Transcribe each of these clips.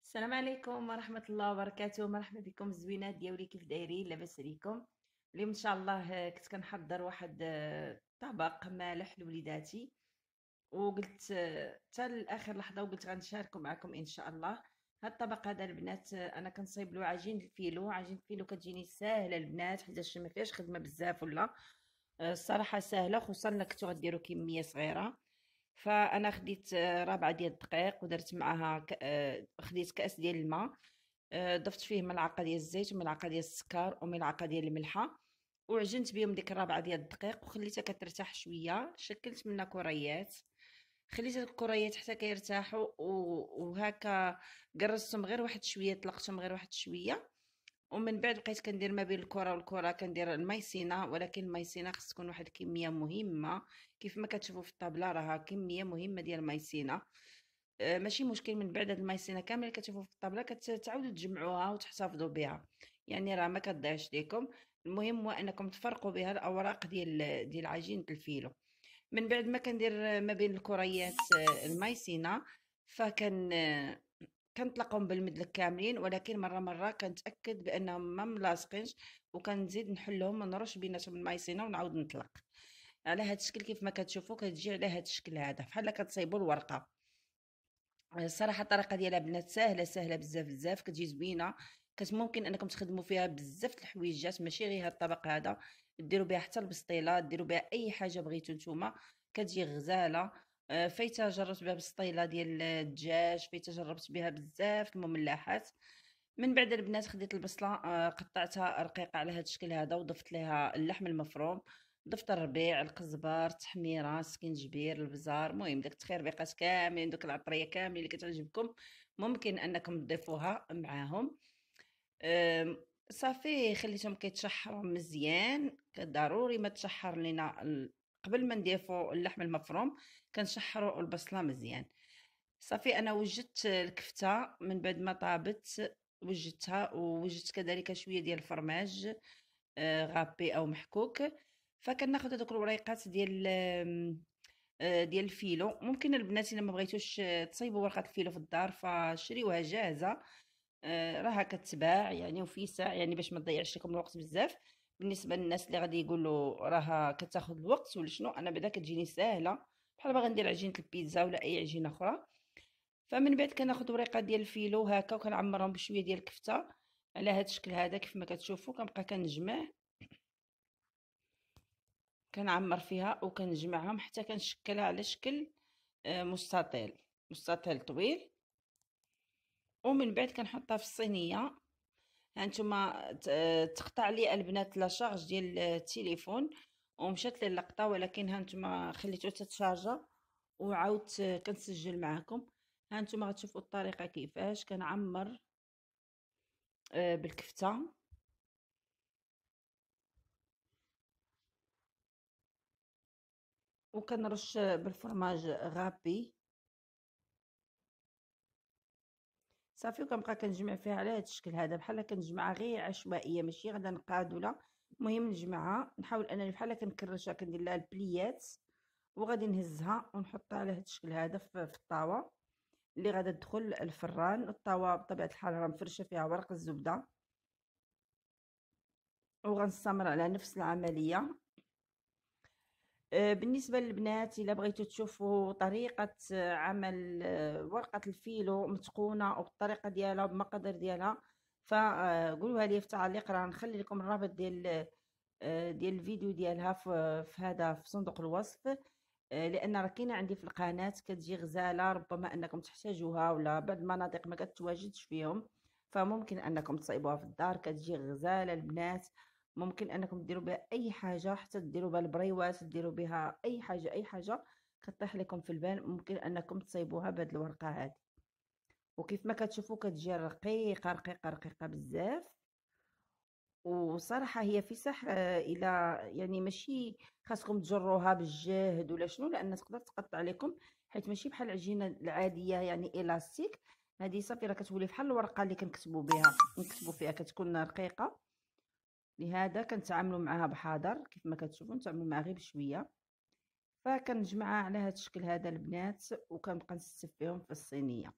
السلام عليكم ورحمة الله وبركاته. مرحبا بكم الزوينات ديالي، كيف دايرين؟ لاباس عليكم؟ اليوم ان شاء الله كنت كنحضر واحد طبق مالح لوليداتي، وقلت حتى لاخر لحظة وقلت غنشاركه معكم ان شاء الله. هاد الطبق هذا البنات انا كنصايب له عجين الفيلو. عجين الفيلو كتجيني ساهله البنات حيت ما فيهاش خدمه بزاف، ولا الصراحه ساهله، خصوصا الا كنتو غديروا كميه صغيره. فانا خديت ربعه ديال الدقيق ودرت معاها خديت كاس ديال الماء. ضفت فيه ملعقه ديال الزيت وملعقه ديال السكر وملعقه ديال الملحه، وعجنت بهم ديك الربعه ديال الدقيق وخليتها كترتاح شويه. شكلت منها كريات، خليت الكريات حتى كيرتاحوا وهكا قرصتهم غير واحد شويه، طلقتهم غير واحد شويه. ومن بعد بقيت كندير ما بين الكره والكره كندير الميسينه، ولكن الميسينه خص تكون واحد الكميه مهمه. كيف ما كتشوفوا في الطابله راها كميه مهمه ديال الميسينه. ماشي مشكل من بعد هاد الميسينه كامله اللي كتشوفوا في الطابله كتعاودوا تجمعوها وتحتفظوا بها، يعني راه ما كتضيعش ليكم. المهم هو انكم تفرقوا بها الاوراق ديال عجينه الفيلو. من بعد ما كندير ما بين الكريات الميسينه، فكن كنطلقهم بالمدلك كاملين، ولكن مره كنتاكد بانهم ما ملاصقينش، وكنزيد نحلهم ونرش بيناتهم الميسينه ونعاود نطلق على هذا الشكل. كيف ما كتشوفوا كتجي على هذا الشكل هذا بحال كتصايبوا الورقه. الصراحه الطريقه ديالها بنات ساهله ساهله بزاف بزاف، كتجي زوينه. ممكن انكم تخدموا فيها بزاف د الحويجات، ماشي غير هذا الطبق هذا. ديروا بها حتى البسطيله، ديروا بها اي حاجه بغيتو نتوما، كتجي غزاله. فايته جربت بها بالسطيله ديال الدجاج، فايته جربت بها بزاف المملحات. من بعد البنات خديت البصله، قطعتها رقيقه على هذا الشكل هذا، وضفت لها اللحم المفروم، ضفت الربيع، القزبر، التحميره، السكنجبير، البزار، المهم داك التخربيقات كاملين، دوك العطريه كاملين اللي كتعجبكم ممكن انكم تضيفوها معاهم. أم، صافي خليتهم كيتشحروا مزيان. ضروري ما تشحر لينا قبل ما نضيفوا اللحم المفروم كنشحروا البصله مزيان. صافي انا وجدت الكفته من بعد ما طابت، وجدتها، ووجدت كذلك شويه ديال الفرماج غابي او محكوك. فكناخذ هذوك الوريقات ديال الفيلو. ممكن البنات الا ما بغيتوش تصايبوا ورقه الفيلو في الدار فشريوها جاهزه، راها كتباع يعني وفي ساع، يعني باش ما تضيعش لكم الوقت بزاف. بالنسبه للناس اللي غادي يقولوا راها كتاخذ الوقت ولا شنو، انا بعدا كتجيني ساهله بحال باغا ندير عجينه البيتزا ولا اي عجينه اخرى. فمن بعد كناخذ وريقه ديال الفيلو هكا وكنعمرهم بشويه ديال الكفته على هذا الشكل هذا. كيف ما كتشوفوا كنبقى كنجمع، كنعمر فيها وكنجمعهم حتى كنشكلها على شكل مستطيل، مستطيل طويل. ومن بعد كنحطها في الصينيه. هانتوما تقطع لي البنات لا شارج ديال التليفون ومشات لي اللقطه، ولكن هانتوما خليتو تتشارجا وعاودت كنسجل معكم. هانتوما غتشوفوا الطريقه كيفاش كنعمر بالكفته، وكنرش بالفرماج غابي. صافي وكنبقى كنجمع فيها على هذا الشكل هذا، بحال كنجمعها غير عشوائيه ماشي غادا نقاد ولا. المهم نجمعها، نحاول انني بحال كنكرشها، كندير لها البليات وغادي نهزها ونحطها على هذا الشكل هذا في الطاوه اللي غادا تدخل الفران. الطاوه بطبيعه الحال راه مفرشه فيها ورق الزبده، وغنستمر على نفس العمليه. بالنسبة للبنات إلا بغيتو تشوفوا طريقة عمل ورقة الفيلو متقونة وبالطريقة ديالها وبالمقادير ديالها، فقولوها لي في التعليق، راه نخلي لكم الرابط ديال الفيديو ديالها في هذا في صندوق الوصف. لأن راه كاينة عندي في القناة كتجي غزالة، ربما أنكم تحتاجوها ولا بعض المناطق ما كتواجدش فيهم، فممكن أنكم تصايبوها في الدار، كتجي غزالة البنات. ممكن انكم ديروا بها اي حاجه، حتى ديروا بها البريوات، ديروا بها اي حاجه اي حاجه كطيح لكم في البال، ممكن انكم تصايبوها بهذه الورقه هذه. وكيف ما كتشوفوا كتجي رقيقه رقيقه رقيقه بزاف. وصراحه هي في صح الى يعني ماشي خاصكم تجروها بالجهد ولا شنو، لان تقدر تقطع عليكم، حيت ماشي بحال العجينه العاديه يعني الاستيك. هذه صافي راه كتولي بحال الورقه اللي كنكتبوا بها، نكتبوا فيها كتكون رقيقه. لهذا كنتعاملوا معها بحذر، كيف ما كتشوفوا نتعاملوا معها غير بشويه. فكنجمعها على هذا الشكل هذا البنات، وكنبقى نستف فيهم في الصينيه.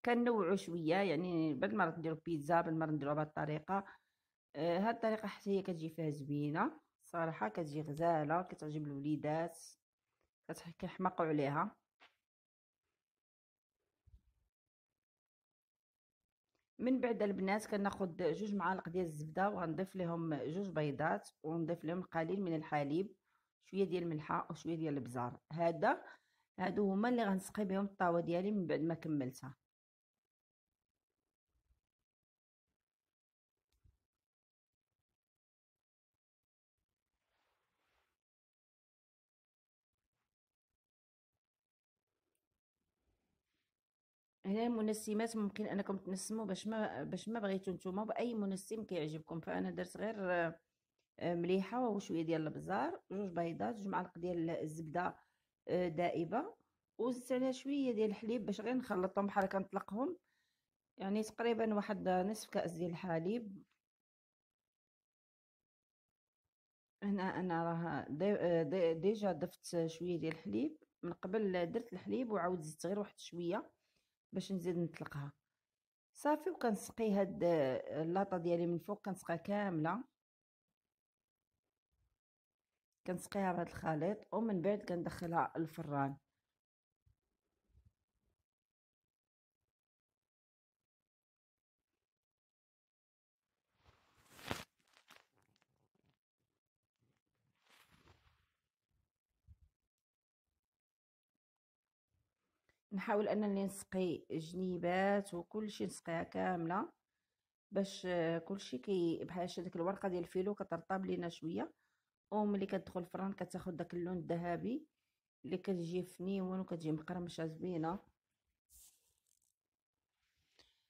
كنوعوا شويه، يعني بعد المرات نديرو بيتزا، بعد المرات نديروها بهذه الطريقه. هاد الطريقه حتى هي كتجي فيها زوينه صراحه، كتجي غزاله، كتعجب الوليدات، كيحماقوا عليها. من بعد البنات كناخذ 2 معالق ديال الزبده، وغنضيف لهم 2 بيضات، ونضيف لهم قليل من الحليب، شويه ديال الملحه وشويه ديال الابزار. هادو هما اللي غنسقي بهم الطاوه ديالي من بعد ما كملتها. هنا المنسمات ممكن انكم تنسموا باش ما بغيتو نتوما باي منسم كيعجبكم، فانا درت غير مليحه وشويه ديال الابزار، 2 بيضات، 2 معالق ديال الزبده دائبه، وزدت عليها شويه ديال الحليب باش غير نخلطهم بحال هكا نطلقهم، يعني تقريبا واحد نصف كأس ديال الحليب. هنا انا راه ديجا ضفت شويه ديال الحليب من قبل، درت الحليب وعاود زدت غير واحد شويه باش نزيد نطلقها. صافي، وكنسقي هاد اللاطه ديالي من فوق، كنسقيها كامله، كنسقيها بهذا الخليط، ومن بعد كندخلها الفران. نحاول انني نسقي جنيبات وكل شيء، نسقيها كامله باش كل شيء بحال ديك الورقه ديال الفيلو كترطب لينا شويه، وملي كتدخل الفران كتاخذ داك اللون الذهبي اللي كتجي فنيون وكتجي مقرمشه زوينه.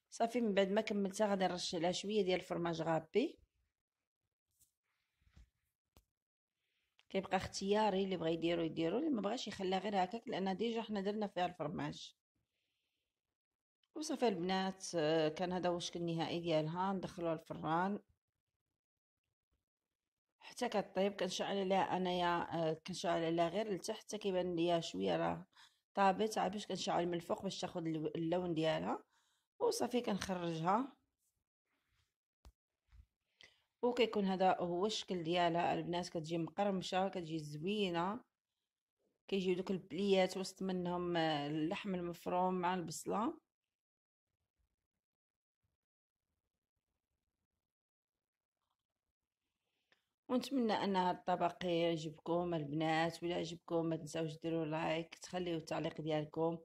صافي، من بعد ما كملتها غادي نرش عليها شويه ديال الفرماج غابي. كيبقى اختياري، اللي بغى يديرو اللي ما بغاش يخليها غير هكاك، لان ديجا حنا درنا فيها الفرماج. وصافي البنات، كان هذا هو الشكل النهائي ديالها. ندخلوها الفران حتى كطيب. كنشعل عليها انايا، كنشعل عليها غير لتحت حتى كيبان ليا شويه راه طابت، عاد باش كنشعل من الفوق باش تاخذ اللون ديالها. وصافي كنخرجها، وكيكون هذا هو الشكل ديالها البنات. كتجي مقرمشه، كتجي زوينه، كيجيو دوك البليات وسط منهم اللحم المفروم مع البصله. ونتمنى ان هذا الطبق يعجبكم البنات، ولا عجبكم ما تنساوش ديروا لايك، تخليوا التعليق ديالكم،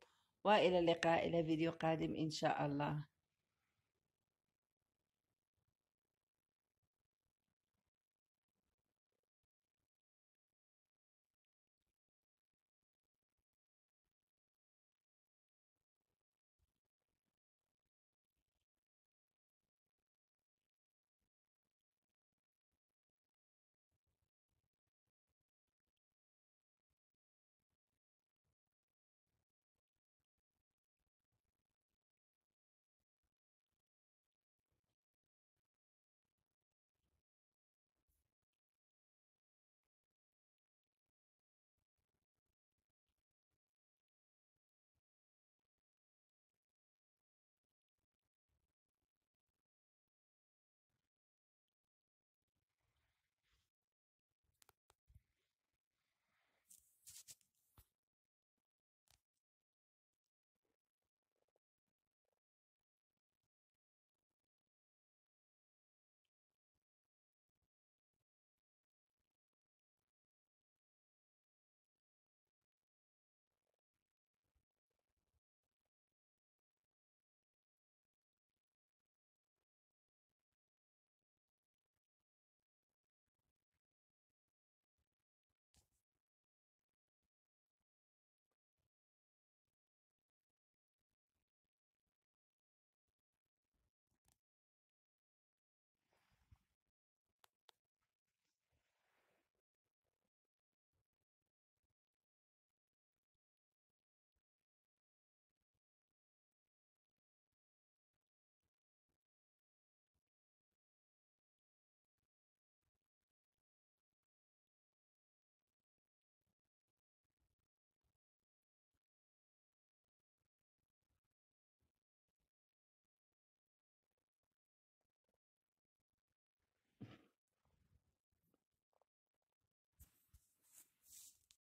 والى اللقاء الى فيديو قادم ان شاء الله.